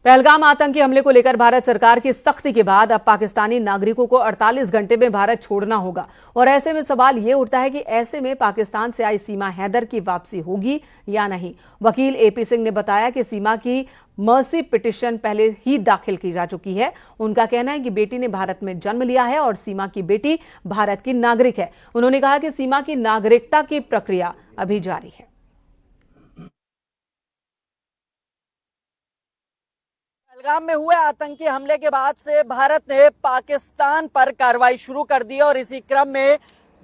पहलगाम आतंकी हमले को लेकर भारत सरकार की सख्ती के बाद अब पाकिस्तानी नागरिकों को 48 घंटे में भारत छोड़ना होगा और ऐसे में सवाल ये उठता है कि ऐसे में पाकिस्तान से आई सीमा हैदर की वापसी होगी या नहीं। वकील एपी सिंह ने बताया कि सीमा की मर्सी पिटीशन पहले ही दाखिल की जा चुकी है। उनका कहना है कि बेटी ने भारत में जन्म लिया है और सीमा की बेटी भारत की नागरिक है। उन्होंने कहा कि सीमा की नागरिकता की प्रक्रिया अभी जारी है। पहलगाम में हुए आतंकी हमले के बाद से भारत ने पाकिस्तान पर कार्रवाई शुरू कर दी और इसी क्रम में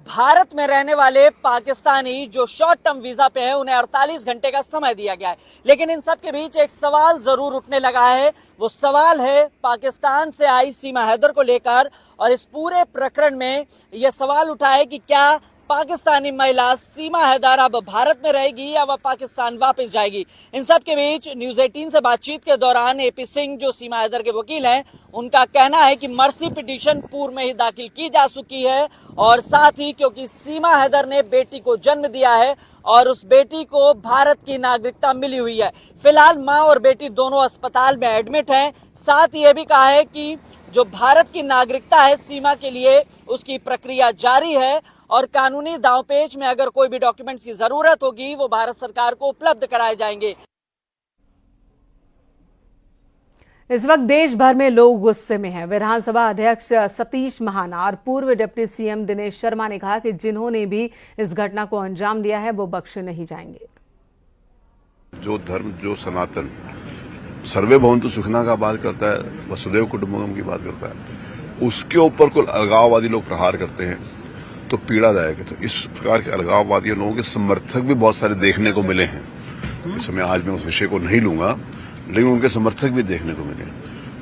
भारत में रहने वाले पाकिस्तानी जो शॉर्ट टर्म वीजा पे हैं उन्हें 48 घंटे का समय दिया गया है। लेकिन इन सब के बीच एक सवाल जरूर उठने लगा है। वो सवाल है पाकिस्तान से आई सीमा हैदर को लेकर और इस पूरे प्रकरण में यह सवाल उठा है कि क्या पाकिस्तानी महिला सीमा हैदर अब भारत में रहेगी या वह पाकिस्तान वापस जाएगी। इन सब के बीच न्यूज़ 18 से बातचीत के दौरान एपी सिंह जो सीमा हैदर के वकील हैं उनका कहना है कि मर्सी पिटीशन पूर्व में ही दाखिल की जा चुकी है और साथ ही क्योंकि सीमा हैदर ने बेटी को जन्म दिया है और उस बेटी को भारत की नागरिकता मिली हुई है। फिलहाल मां और बेटी दोनों अस्पताल में एडमिट हैं। साथ ही यह भी कहा है कि जो भारत की नागरिकता है सीमा के लिए उसकी प्रक्रिया जारी है और कानूनी दांवपेच में अगर कोई भी डॉक्यूमेंट्स की जरूरत होगी वो भारत सरकार को उपलब्ध कराए जाएंगे। इस वक्त देश भर में लोग गुस्से में हैं। विधानसभा अध्यक्ष सतीश महाना और पूर्व डिप्टी सीएम दिनेश शर्मा ने कहा कि जिन्होंने भी इस घटना को अंजाम दिया है वो बख्शे नहीं जाएंगे। जो धर्म जो सनातन सर्वे भवन्तु सुखिनः का बात करता है, वसुधैव कुटुम्बकम की बात करता है, उसके ऊपर कोई अलगाववादी लोग प्रहार करते हैं तो पीड़ादायक है। तो इस प्रकार के अलगाववादी लोगों के समर्थक भी बहुत सारे देखने को मिले हैं। इस समय आज मैं उस विषय को नहीं लूंगा, लेकिन उनके समर्थक भी देखने को मिले।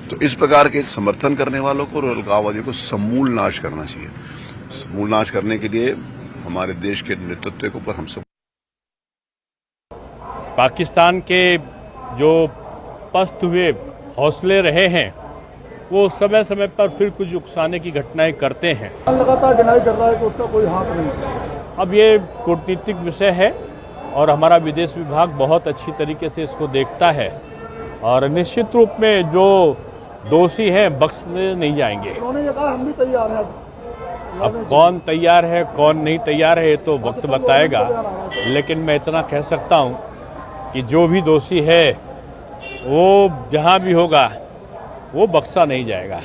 तो इस प्रकार के समर्थन करने वालों को और अलगाववादियों को समूल नाश करना चाहिए। समूल नाश करने के लिए हमारे देश के नेतृत्व के ऊपर हम सब पाकिस्तान के जो पस्त हुए हौसले रहे हैं वो समय समय पर फिर कुछ उकसाने की घटनाएं करते हैं। लगातार डिनाई कर रहा है कि उसका कोई हाथ नहीं। अब ये कूटनीतिक विषय है और हमारा विदेश विभाग बहुत अच्छी तरीके से इसको देखता है और निश्चित रूप में जो दोषी हैं बख्शे नहीं जाएंगे। उन्होंने ये कहा हम भी तैयार हैं। अब कौन तैयार है कौन नहीं तैयार है ये तो वक्त बताएगा, लेकिन मैं इतना कह सकता हूँ कि जो भी दोषी है वो जहाँ भी होगा वो बख्शा नहीं जाएगा।